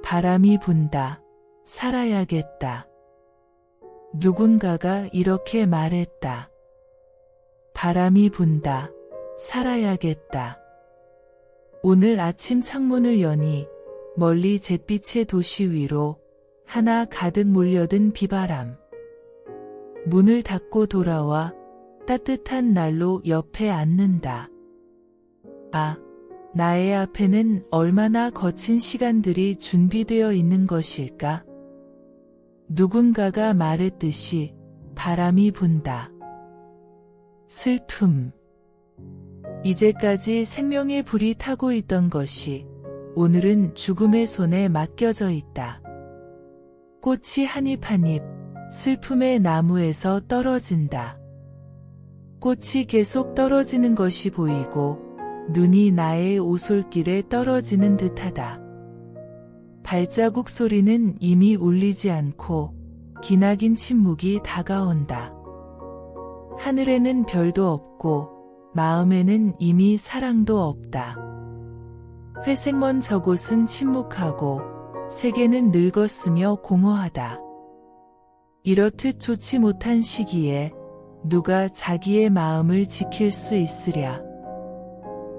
바람이 분다. 살아야겠다. 누군가가 이렇게 말했다. 바람이 분다. 살아야겠다. 오늘 아침 창문을 여니 멀리 잿빛의 도시 위로 하나 가득 몰려든 비바람. 문을 닫고 돌아와 따뜻한 난로 옆에 앉는다. 아, 나의 앞에는 얼마나 거친 시간들이 준비되어 있는 것일까? 누군가가 말했듯이 바람이 분다. 슬픔. 이제까지 생명의 불이 타고 있던 것이 오늘은 죽음의 손에 맡겨져 있다. 꽃이 한입 한입 슬픔의 나무에서 떨어진다. 꽃이 계속 떨어지는 것이 보이고 눈이 나의 오솔길에 떨어지는 듯하다. 발자국 소리는 이미 울리지 않고 기나긴 침묵이 다가온다. 하늘에는 별도 없고 마음에는 이미 사랑도 없다. 회색먼 저곳은 침묵하고 세계는 늙었으며 공허하다. 이렇듯 좋지 못한 시기에 누가 자기의 마음을 지킬 수 있으랴.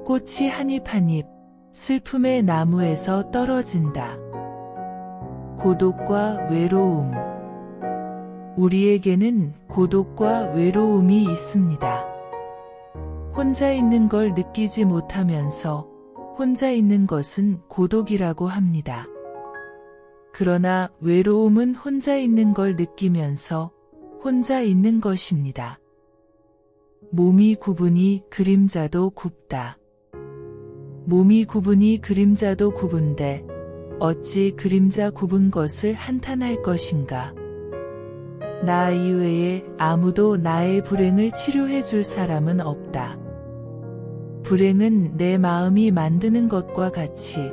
꽃이 한입 한입 슬픔의 나무에서 떨어진다. 고독과 외로움. 우리에게는 고독과 외로움이 있습니다. 혼자 있는 걸 느끼지 못하면서 혼자 있는 것은 고독이라고 합니다. 그러나 외로움은 혼자 있는 걸 느끼면서 혼자 있는 것입니다. 몸이 굽으니 그림자도 굽다. 몸이 굽으니 그림자도 굽은데 어찌 그림자 굽은 것을 한탄할 것인가. 나 이외에 아무도 나의 불행을 치료해 줄 사람은 없다. 불행은 내 마음이 만드는 것과 같이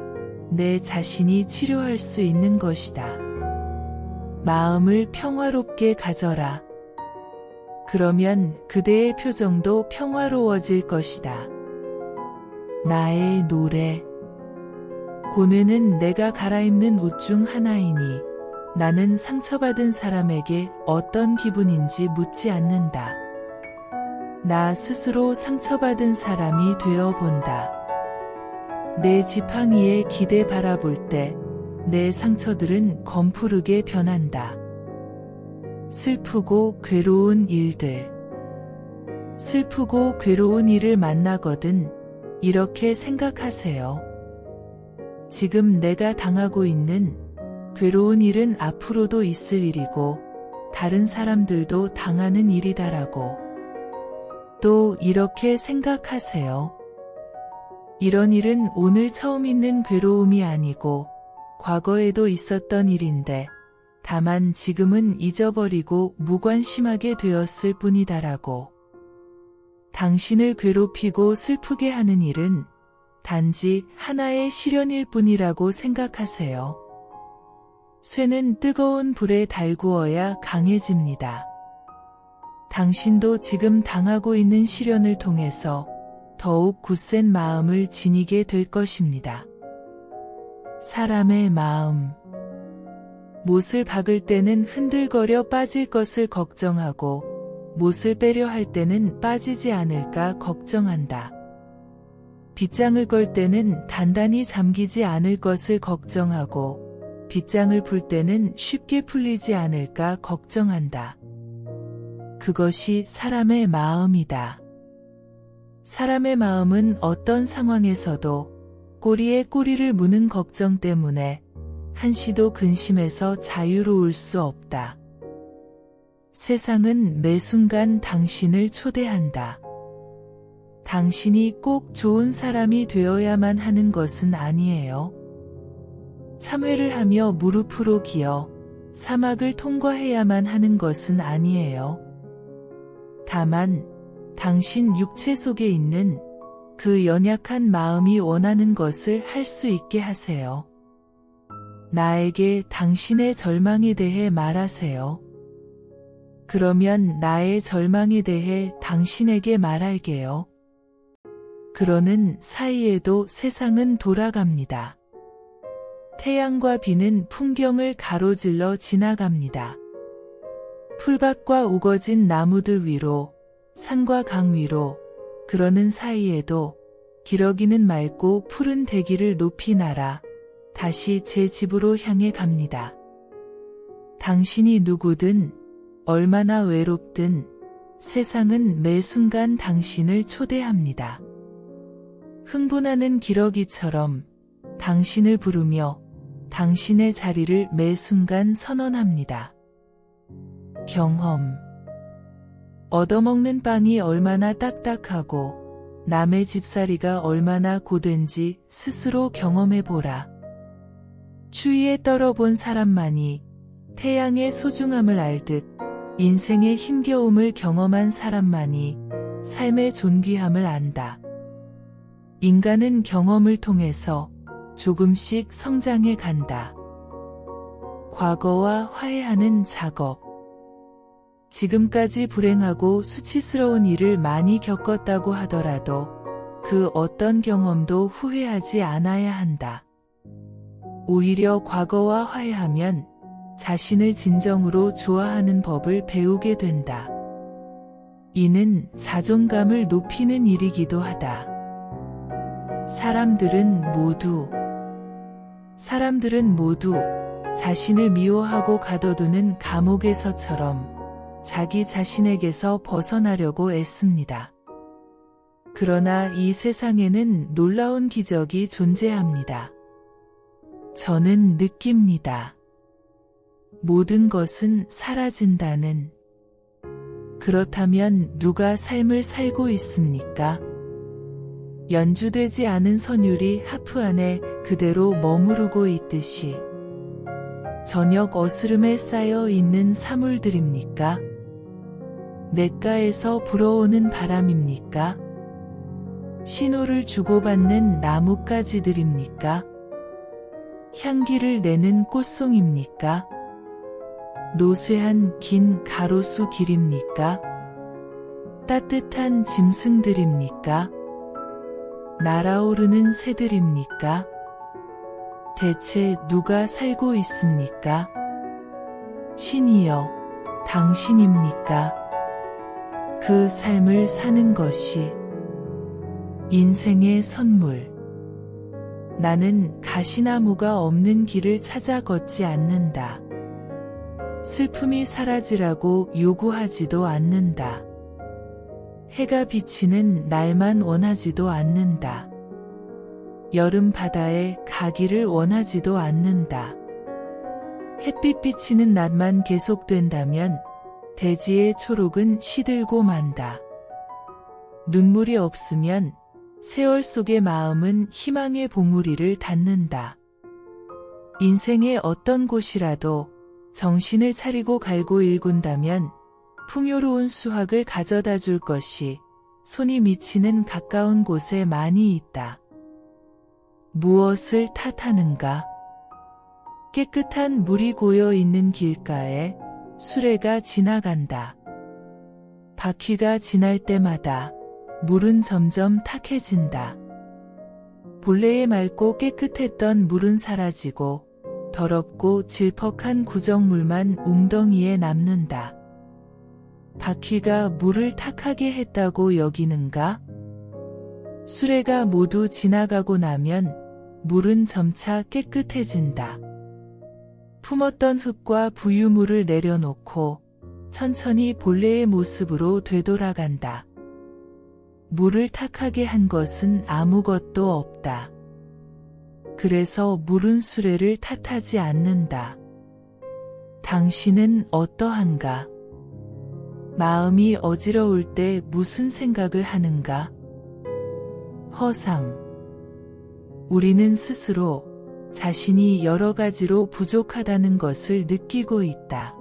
내 자신이 치료할 수 있는 것이다. 마음을 평화롭게 가져라. 그러면 그대의 표정도 평화로워질 것이다. 나의 노래. 고뇌는 내가 갈아입는 옷 중 하나이니 나는 상처받은 사람에게 어떤 기분인지 묻지 않는다. 나 스스로 상처받은 사람이 되어 본다. 내 지팡이에 기대 바라볼 때 내 상처들은 검푸르게 변한다. 슬프고 괴로운 일들. 슬프고 괴로운 일을 만나거든 이렇게 생각하세요. 지금 내가 당하고 있는 괴로운 일은 앞으로도 있을 일이고 다른 사람들도 당하는 일이다라고. 또 이렇게 생각하세요. 이런 일은 오늘 처음 있는 괴로움이 아니고 과거에도 있었던 일인데 다만 지금은 잊어버리고 무관심하게 되었을 뿐이다라고. 당신을 괴롭히고 슬프게 하는 일은 단지 하나의 시련일 뿐이라고 생각하세요. 쇠는 뜨거운 불에 달구어야 강해집니다. 당신도 지금 당하고 있는 시련을 통해서 더욱 굳센 마음을 지니게 될 것입니다. 사람의 마음. 못을 박을 때는 흔들거려 빠질 것을 걱정하고 못을 빼려 할 때는 빠지지 않을까 걱정한다. 빗장을 걸 때는 단단히 잠기지 않을 것을 걱정하고 빗장을 풀 때는 쉽게 풀리지 않을까 걱정한다. 그것이 사람의 마음이다. 사람의 마음은 어떤 상황에서도 꼬리에 꼬리를 무는 걱정 때문에 한시도 근심해서 자유로울 수 없다. 세상은 매 순간 당신을 초대한다. 당신이 꼭 좋은 사람이 되어야만 하는 것은 아니에요. 참회를 하며 무릎으로 기어 사막을 통과해야만 하는 것은 아니에요. 다만 당신 육체 속에 있는 그 연약한 마음이 원하는 것을 할 수 있게 하세요. 나에게 당신의 절망에 대해 말하세요. 그러면 나의 절망에 대해 당신에게 말할게요. 그러는 사이에도 세상은 돌아갑니다. 태양과 비는 풍경을 가로질러 지나갑니다. 풀밭과 우거진 나무들 위로, 산과 강 위로, 그러는 사이에도 기러기는 맑고 푸른 대기를 높이 날아 다시 제 집으로 향해 갑니다. 당신이 누구든 얼마나 외롭든 세상은 매 순간 당신을 초대합니다. 흥분하는 기러기처럼 당신을 부르며 당신의 자리를 매 순간 선언합니다. 경험. 얻어먹는 빵이 얼마나 딱딱하고 남의 집살이가 얼마나 고된지 스스로 경험해보라. 추위에 떨어본 사람만이 태양의 소중함을 알듯 인생의 힘겨움을 경험한 사람만이 삶의 존귀함을 안다. 인간은 경험을 통해서 조금씩 성장해 간다. 과거와 화해하는 작업. 지금까지 불행하고 수치스러운 일을 많이 겪었다고 하더라도 그 어떤 경험도 후회하지 않아야 한다. 오히려 과거와 화해하면 자신을 진정으로 좋아하는 법을 배우게 된다. 이는 자존감을 높이는 일이기도 하다. 사람들은 모두 자신을 미워하고 가둬두는 감옥에서처럼 자기 자신에게서 벗어나려고 애씁니다. 그러나 이 세상에는 놀라운 기적이 존재합니다. 저는 느낍니다. 모든 것은 사라진다는. 그렇다면 누가 삶을 살고 있습니까? 연주되지 않은 선율이 하프 안에 그대로 머무르고 있듯이 저녁 어스름에 쌓여 있는 사물들입니까? 냇가에서 불어오는 바람입니까? 신호를 주고받는 나뭇가지들입니까? 향기를 내는 꽃송입니까? 노쇠한 긴 가로수 길입니까? 따뜻한 짐승들입니까? 날아오르는 새들입니까? 대체 누가 살고 있습니까? 신이여, 당신입니까? 그 삶을 사는 것이 인생의 선물. 나는 가시나무가 없는 길을 찾아 걷지 않는다. 슬픔이 사라지라고 요구하지도 않는다. 해가 비치는 날만 원하지도 않는다. 여름 바다에 가기를 원하지도 않는다. 햇빛 비치는 낮만 계속된다면 대지의 초록은 시들고 만다. 눈물이 없으면 세월 속의 마음은 희망의 봉우리를 닫는다. 인생의 어떤 곳이라도 정신을 차리고 갈고 일군다면 풍요로운 수확을 가져다 줄 것이 손이 미치는 가까운 곳에 많이 있다. 무엇을 탓하는가? 깨끗한 물이 고여 있는 길가에 수레가 지나간다. 바퀴가 지날 때마다 물은 점점 탁해진다. 본래의 맑고 깨끗했던 물은 사라지고 더럽고 질퍽한 구정물만 웅덩이에 남는다. 바퀴가 물을 탁하게 했다고 여기는가? 수레가 모두 지나가고 나면 물은 점차 깨끗해진다. 품었던 흙과 부유물을 내려놓고 천천히 본래의 모습으로 되돌아간다. 물을 탁하게 한 것은 아무것도 없다. 그래서 물은 수레를 탓하지 않는다. 당신은 어떠한가? 마음이 어지러울 때 무슨 생각을 하는가? 허상. 우리는 스스로 자신이 여러 가지로 부족하다는 것을 느끼고 있다.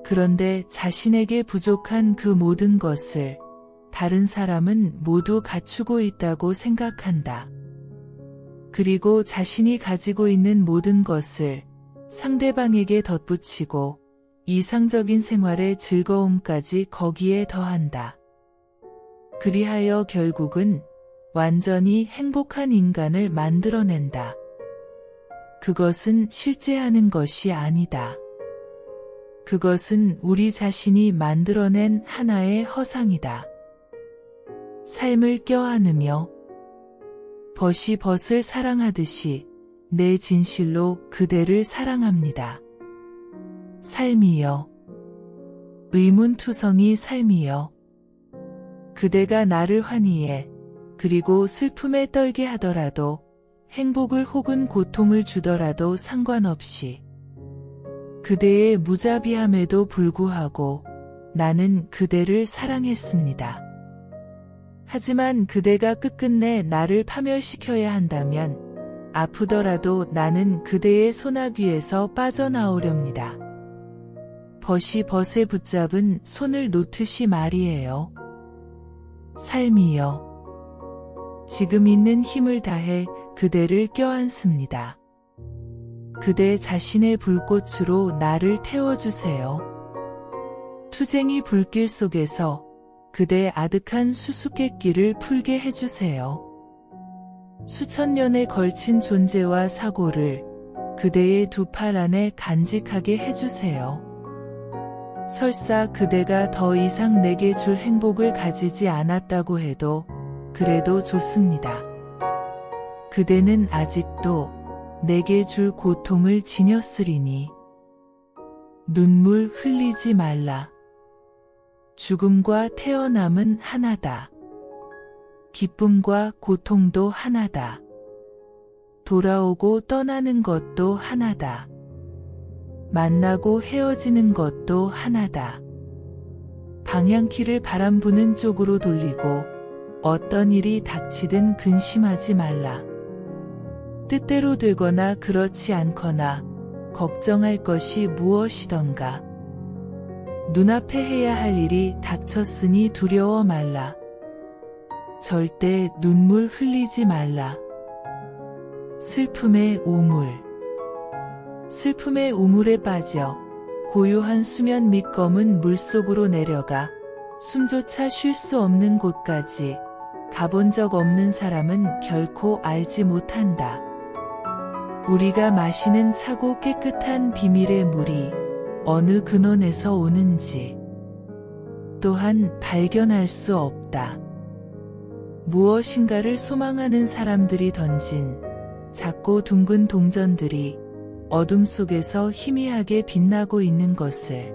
그런데 자신에게 부족한 그 모든 것을 다른 사람은 모두 갖추고 있다고 생각한다. 그리고 자신이 가지고 있는 모든 것을 상대방에게 덧붙이고 이상적인 생활의 즐거움까지 거기에 더한다. 그리하여 결국은 완전히 행복한 인간을 만들어낸다. 그것은 실제 하는 것이 아니다. 그것은 우리 자신이 만들어낸 하나의 허상이다. 삶을 껴안으며 벗이 벗을 사랑하듯이 내 진실로 그대를 사랑합니다. 삶이여, 의문투성이 삶이여, 그대가 나를 환희해 그리고 슬픔에 떨게 하더라도 행복을 혹은 고통을 주더라도 상관없이 그대의 무자비함에도 불구하고 나는 그대를 사랑했습니다. 하지만 그대가 끝끝내 나를 파멸시켜야 한다면 아프더라도 나는 그대의 소나귀에서 빠져나오렵니다. 벗이 벗에 붙잡은 손을 놓듯이 말이에요. 삶이여, 지금 있는 힘을 다해 그대를 껴안습니다. 그대 자신의 불꽃으로 나를 태워주세요. 투쟁이 불길 속에서 그대 아득한 수수께끼를 풀게 해주세요. 수천 년에 걸친 존재와 사고를 그대의 두 팔 안에 간직하게 해주세요. 설사 그대가 더 이상 내게 줄 행복을 가지지 않았다고 해도 그래도 좋습니다. 그대는 아직도 내게 줄 고통을 지녔으리니 눈물 흘리지 말라. 죽음과 태어남은 하나다. 기쁨과 고통도 하나다. 돌아오고 떠나는 것도 하나다. 만나고 헤어지는 것도 하나다. 방향키를 바람 부는 쪽으로 돌리고 어떤 일이 닥치든 근심하지 말라. 뜻대로 되거나 그렇지 않거나 걱정할 것이 무엇이던가. 눈앞에 해야 할 일이 닥쳤으니 두려워 말라. 절대 눈물 흘리지 말라. 슬픔의 우물. 슬픔의 우물에 빠져 고요한 수면 및 검은 물속으로 내려가 숨조차 쉴 수 없는 곳까지 가본 적 없는 사람은 결코 알지 못한다. 우리가 마시는 차고 깨끗한 비밀의 물이 어느 근원에서 오는지 또한 발견할 수 없다. 무엇인가를 소망하는 사람들이 던진 작고 둥근 동전들이 어둠 속에서 희미하게 빛나고 있는 것을